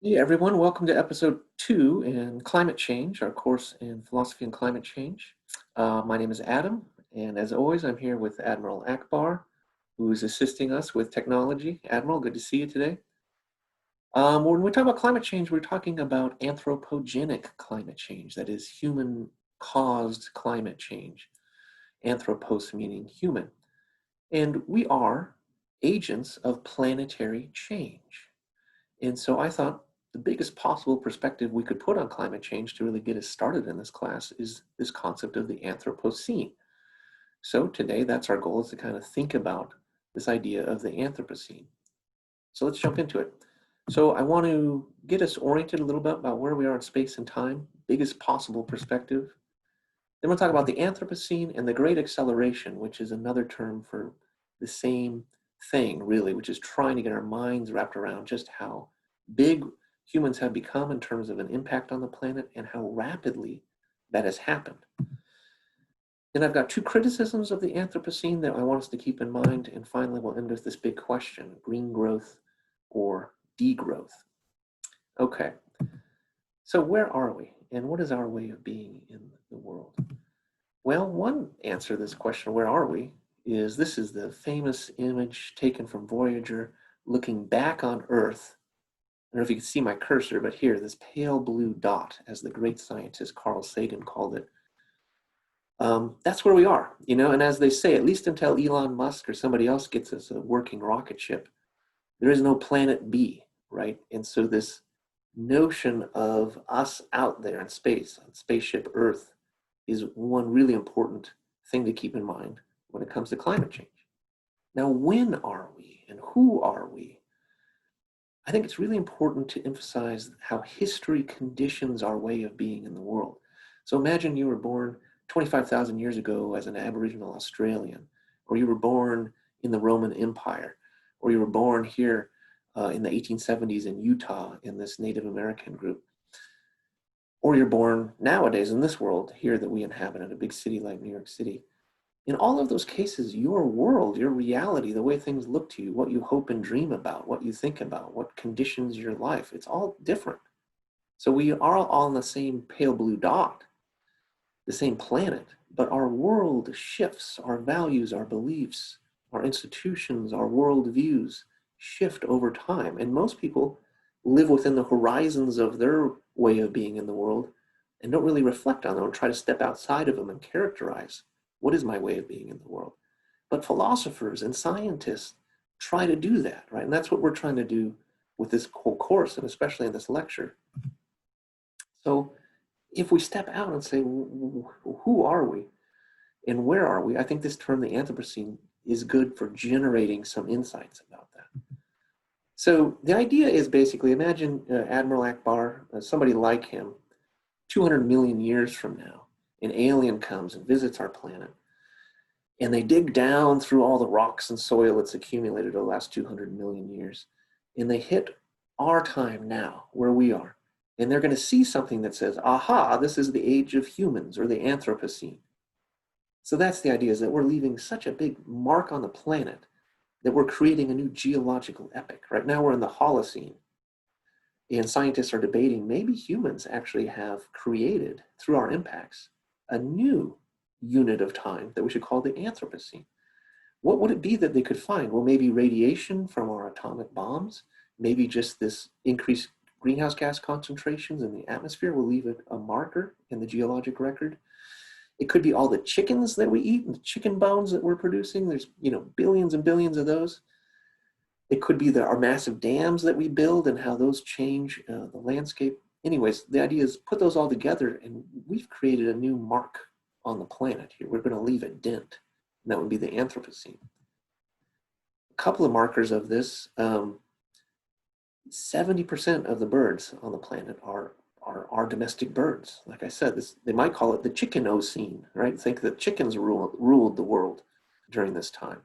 Hey everyone, welcome to episode 2 in climate change, our course in philosophy and climate change. My name is Adam, and as always, I'm here with Admiral Akbar, who is assisting us with technology. Admiral, good to see you today. When we talk about climate change, we're talking about anthropogenic climate change, that is, human-caused climate change. Anthropos meaning human. And we are agents of planetary change. And so I thought the biggest possible perspective we could put on climate change to really get us started in this class is this concept of the Anthropocene. So today, that's our goal, is to kind of think about this idea of the Anthropocene. So let's jump into it. So I want to get us oriented a little bit about where we are in space and time, biggest possible perspective. Then we'll talk about the Anthropocene and the Great Acceleration, which is another term for the same thing, really, which is trying to get our minds wrapped around just how big humans have become in terms of an impact on the planet and how rapidly that has happened. Then I've got two criticisms of the Anthropocene that I want us to keep in mind. And finally, we'll end with this big question: green growth or degrowth? Okay, so where are we? And what is our way of being in the world? Well, one answer to this question, where are we, is this is the famous image taken from Voyager looking back on Earth. I don't know if you can see my cursor, but here, this pale blue dot, as the great scientist Carl Sagan called it. That's where we are, and as they say, at least until Elon Musk or somebody else gets us a working rocket ship, there is no planet B, right? And so this notion of us out there in space, on spaceship Earth, is one really important thing to keep in mind when it comes to climate change. Now, when are we and who are we? I think it's really important to emphasize how history conditions our way of being in the world. So imagine you were born 25,000 years ago as an Aboriginal Australian, or you were born in the Roman Empire, or you were born here in the 1870s in Utah in this Native American group, or you're born nowadays in this world here that we inhabit in a big city like New York City. In all of those cases, your world, your reality, the way things look to you, what you hope and dream about, what you think about, what conditions your life, it's all different. So we are all on the same pale blue dot, the same planet, but our world shifts, our values, our beliefs, our institutions, our worldviews shift over time. And most people live within the horizons of their way of being in the world and don't really reflect on them and try to step outside of them and characterize, what is my way of being in the world? But philosophers and scientists try to do that, right? And that's what we're trying to do with this whole course, and especially in this lecture. So if we step out and say, who are we and where are we? I think this term, the Anthropocene, is good for generating some insights about that. So the idea is basically, imagine Admiral Akbar, somebody like him, 200 million years from now. An alien comes and visits our planet, and they dig down through all the rocks and soil that's accumulated over the last 200 million years, and they hit our time now, where we are, and they're going to see something that says, aha, this is the age of humans, or the Anthropocene. So that's the idea, is that we're leaving such a big mark on the planet that we're creating a new geological epoch. Right now we're in the Holocene, and scientists are debating maybe humans actually have created, through our impacts, a new unit of time that we should call the Anthropocene. What would it be that they could find? Well, maybe radiation from our atomic bombs, maybe just this increased greenhouse gas concentrations in the atmosphere will leave a marker in the geologic record. It could be all the chickens that we eat and the chicken bones that we're producing. There's billions and billions of those. It could be our massive dams that we build and how those change the landscape. Anyways, the idea is put those all together and we've created a new mark on the planet here. We're going to leave a dent, and that would be the Anthropocene. A couple of markers of this, 70% of the birds on the planet are domestic birds. Like I said, they might call it the Chickenocene, right? Think that chickens ruled the world during this time.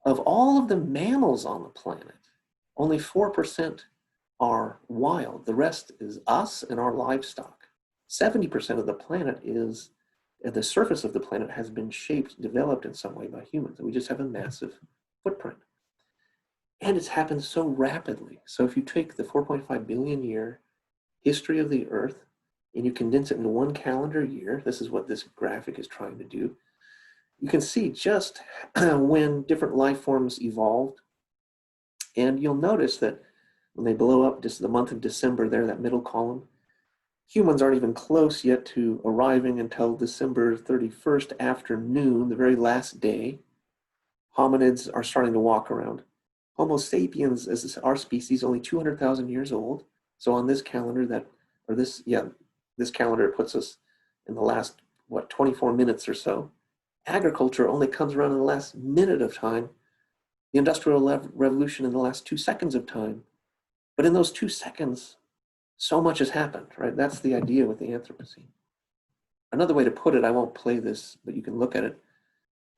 Of all of the mammals on the planet, only 4% are wild. The rest is us and our livestock. 70% of the planet is, the surface of the planet has been shaped, developed in some way by humans. We just have a massive footprint. And it's happened so rapidly. So if you take the 4.5 billion year history of the Earth and you condense it into one calendar year, this is what this graphic is trying to do, you can see just when different life forms evolved. And you'll notice that when they blow up just the month of December there, that middle column, humans aren't even close yet to arriving until December 31st afternoon, the very last day. Hominids are starting to walk around. Homo sapiens as our species only 200,000 years old. So on this calendar this calendar puts us in the last, 24 minutes or so. Agriculture only comes around in the last minute of time. The Industrial Revolution in the last 2 seconds of time. But in those 2 seconds, so much has happened, right? That's the idea with the Anthropocene. Another way to put it, I won't play this, but you can look at it.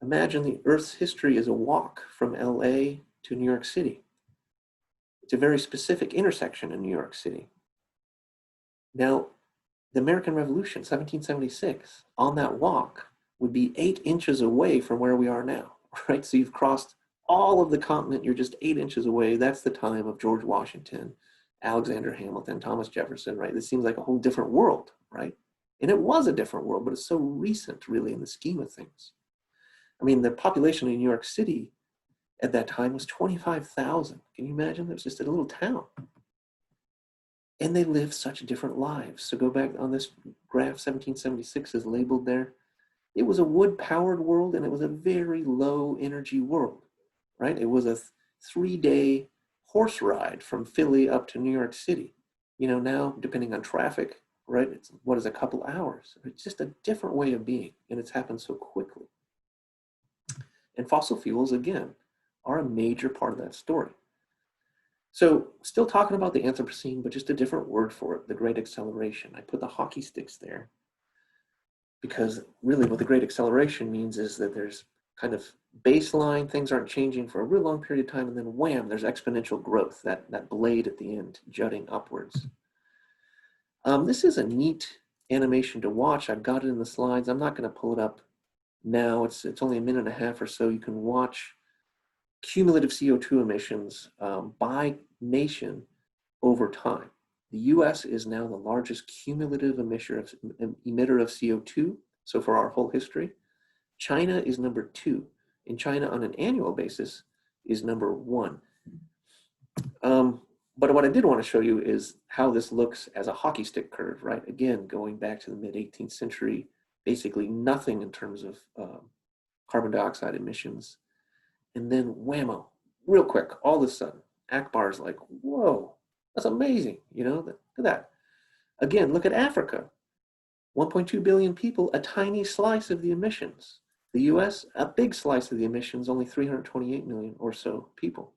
Imagine the Earth's history is a walk from LA to New York City. It's a very specific intersection in New York City. Now, the American Revolution, 1776, on that walk would be 8 inches away from where we are now, right? So you've crossed all of the continent, you're just 8 inches away. That's the time of George Washington, Alexander Hamilton, Thomas Jefferson, right? This seems like a whole different world, right? And it was a different world, but it's so recent, really, in the scheme of things. I mean, the population in New York City at that time was 25,000. Can you imagine? It was just a little town. And they lived such different lives. So go back on this graph, 1776 is labeled there. It was a wood-powered world, and it was a very low energy world, right? It was a 3-day horse ride from Philly up to New York City. You know, now, depending on traffic, right, it's what is a couple hours. It's just a different way of being, and it's happened so quickly. And fossil fuels, again, are a major part of that story. So still talking about the Anthropocene, but just a different word for it, the Great Acceleration. I put the hockey sticks there because really what the Great Acceleration means is that there's kind of baseline, things aren't changing for a real long period of time, and then wham, there's exponential growth, that blade at the end jutting upwards. This is a neat animation to watch. I've got it in the slides. I'm not going to pull it up now. It's only a minute and a half or so. You can watch cumulative CO2 emissions by nation over time. The US is now the largest cumulative emitter of CO2, so for our whole history. China is number 2, and China on an annual basis is number 1. But what I did want to show you is how this looks as a hockey stick curve, right? Again, going back to the mid-18th century, basically nothing in terms of carbon dioxide emissions. And then whammo, real quick, all of a sudden, Akbar's like, whoa, that's amazing. You know, look at that. Again, look at Africa. 1.2 billion people, a tiny slice of the emissions. The US, a big slice of the emissions, only 328 million or so people.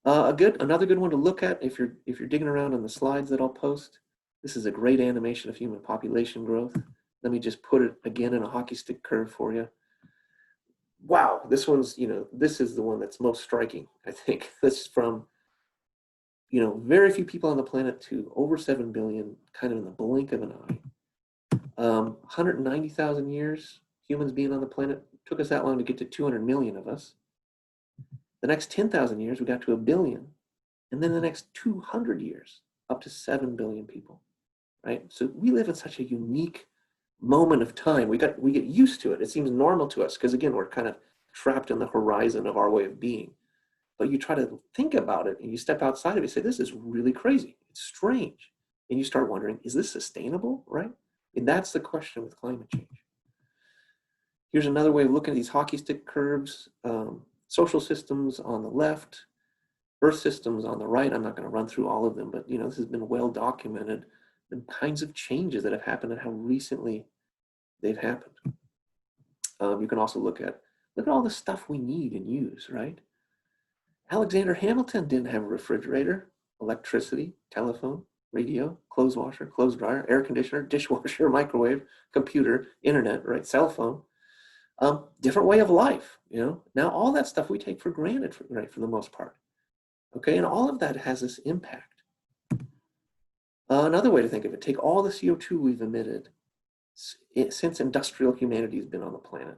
Another good one to look at if you're digging around on the slides that I'll post. This is a great animation of human population growth. Let me just put it again in a hockey stick curve for you. Wow, this one's, this is the one that's most striking, I think. This is from, very few people on the planet to over 7 billion, kind of in the blink of an eye. 190,000 years, humans being on the planet, took us that long to get to 200 million of us. The next 10,000 years, we got to 1 billion. And then the next 200 years, up to 7 billion people, right? So we live in such a unique moment of time. We get used to it. It seems normal to us because, again, we're kind of trapped in the horizon of our way of being. But you try to think about it and you step outside of it and say, this is really crazy. It's strange. And you start wondering, is this sustainable, right? And that's the question with climate change. Here's another way of looking at these hockey stick curves. Social systems on the left, Earth systems on the right. I'm not going to run through all of them, but this has been well documented, the kinds of changes that have happened and how recently they've happened. You can also look at all the stuff we need and use, right? Alexander Hamilton didn't have a refrigerator, electricity, telephone, radio, clothes washer, clothes dryer, air conditioner, dishwasher, microwave, computer, internet, right? Cell phone. Different way of life, Now all that stuff we take for granted, right, for the most part. Okay, and all of that has this impact. Another way to think of it, take all the CO2 we've emitted since industrial humanity has been on the planet.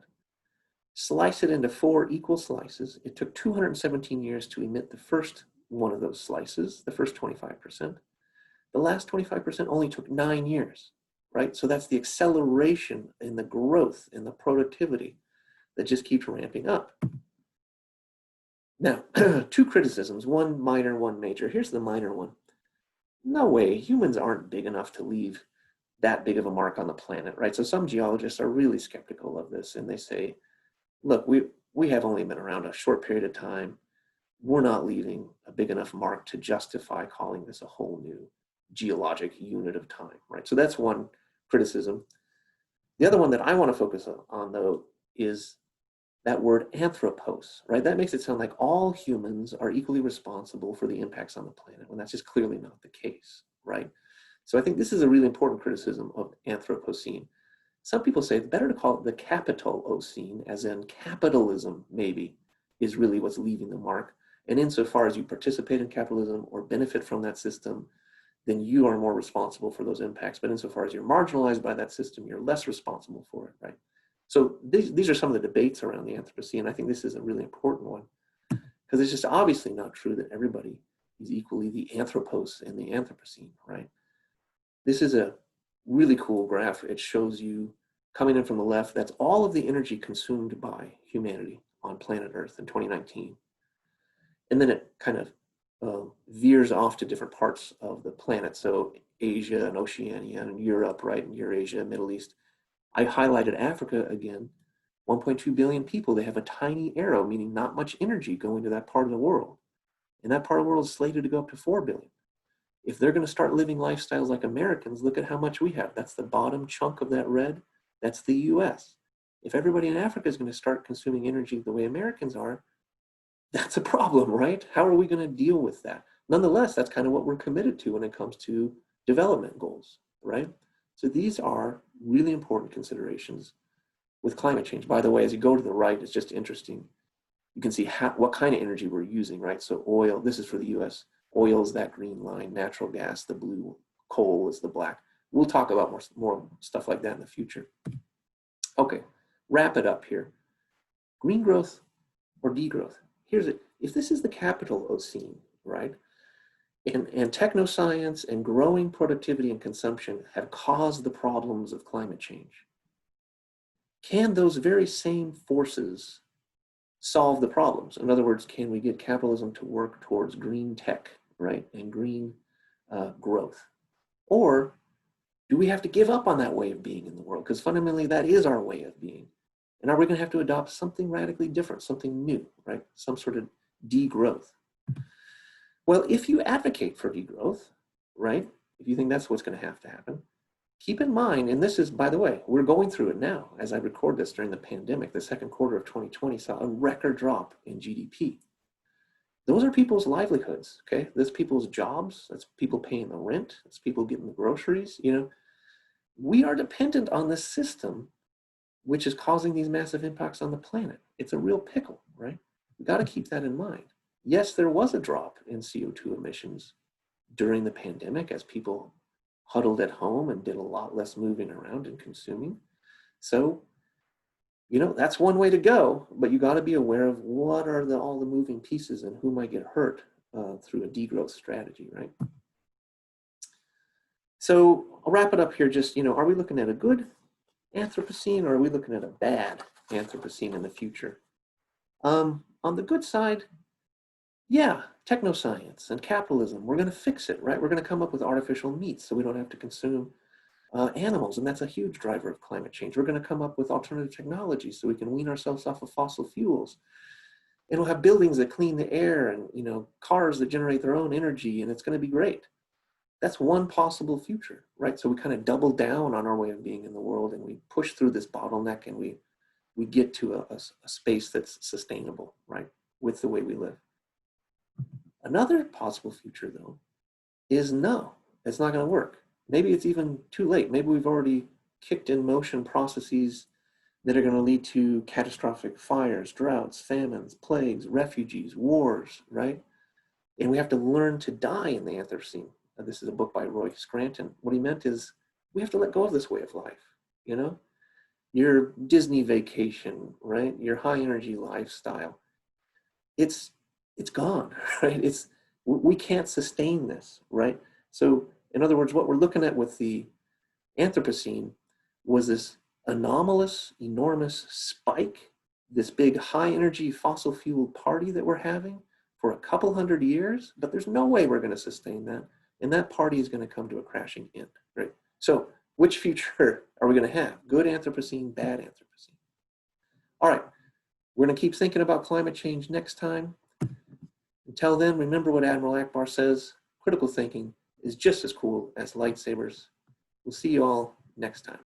Slice it into 4 equal slices. It took 217 years to emit the first one of those slices, the first 25%. The last 25% only took 9 years, right? So that's the acceleration in the growth in the productivity that just keeps ramping up. Now, 2 criticisms, one minor, one major. Here's the minor one. No way, humans aren't big enough to leave that big of a mark on the planet, right? So some geologists are really skeptical of this, and they say, look, we have only been around a short period of time. We're not leaving a big enough mark to justify calling this a whole new geologic unit of time, right? So that's one criticism. The other one that I want to focus on though, is that word anthropos, right? That makes it sound like all humans are equally responsible for the impacts on the planet, when that's just clearly not the case, right? So I think this is a really important criticism of Anthropocene. Some people say it's better to call it the capitalocene, as in capitalism maybe is really what's leaving the mark. And insofar as you participate in capitalism or benefit from that system, then you are more responsible for those impacts. But insofar as you're marginalized by that system, you're less responsible for it, right? So these are some of the debates around the Anthropocene. I think this is a really important one because it's just obviously not true that everybody is equally the anthropos in the Anthropocene, right? This is a really cool graph. It shows you, coming in from the left, that's all of the energy consumed by humanity on planet Earth in 2019. And then it kind of veers off to different parts of the planet. So Asia and Oceania and Europe, right, and Eurasia, Middle East. I highlighted Africa again, 1.2 billion people. They have a tiny arrow, meaning not much energy going to that part of the world. And that part of the world is slated to go up to 4 billion. If they're going to start living lifestyles like Americans, look at how much we have. That's the bottom chunk of that red. That's the US. If everybody in Africa is going to start consuming energy the way Americans are, that's a problem, right? How are we going to deal with that? Nonetheless, that's kind of what we're committed to when it comes to development goals, right? So these are really important considerations with climate change. By the way, as you go to the right, it's just interesting. You can see what kind of energy we're using, right? So oil, this is for the US. Oil is that green line, natural gas, the blue, coal is the black. We'll talk about more stuff like that in the future. Okay, wrap it up here. Green growth or degrowth? Here's it. If this is the capitalocene, right? And technoscience and growing productivity and consumption have caused the problems of climate change, can those very same forces solve the problems? In other words, can we get capitalism to work towards green tech, right, and green growth? Or do we have to give up on that way of being in the world? Because fundamentally, that is our way of being. And are we going to have to adopt something radically different, something new, right? Some sort of degrowth. Well, if you advocate for degrowth, right, if you think that's what's going to happen, keep in mind, and this is, by the way, we're going through it now as I record this during the pandemic. The second quarter of 2020 saw a record drop in GDP. Those are people's livelihoods, okay? That's people's jobs. That's people paying the rent. That's people getting the groceries, you know. We are dependent on this system, which is causing these massive impacts on the planet. It's a real pickle, right? We got to keep that in mind. Yes, there was a drop in CO2 emissions during the pandemic as people huddled at home and did a lot less moving around and consuming. So, you know, that's one way to go, but you got to be aware of what are all the moving pieces and who might get hurt through a degrowth strategy, right? So I'll wrap it up here. Just, you know, are we looking at a good Anthropocene or are we looking at a bad Anthropocene in the future? On the good side, yeah, technoscience and capitalism, we're going to fix it, right? We're going to come up with artificial meats so we don't have to consume animals, and that's a huge driver of climate change. We're going to come up with alternative technologies so we can wean ourselves off of fossil fuels. And we'll have buildings that clean the air and, you know, cars that generate their own energy, and it's going to be great. That's one possible future, right? So we kind of double down on our way of being in the world and we push through this bottleneck and we get to a space that's sustainable, right, with the way we live. Another possible future, though, is no, it's not going to work. Maybe it's even too late. Maybe we've already kicked in motion processes that are going to lead to catastrophic fires, droughts, famines, plagues, refugees, wars, right? And we have to learn to die in the Anthropocene. This is a book by Roy Scranton. What he meant is we have to let go of this way of life, you know? your Disney vacation, right? Your high energy lifestyle. It's it's gone, right? We can't sustain this, right? So in other words, what we're looking at with the Anthropocene was this anomalous, enormous spike, this big high energy fossil fuel party that we're having for a couple hundred years, but there's no way we're going to sustain that. And that party is going to come to a crashing end, right? So which future are we going to have? Good Anthropocene, bad Anthropocene? All right, we're going to keep thinking about climate change next time. Until then, remember what Admiral Akbar says, critical thinking is just as cool as lightsabers. We'll see you all next time.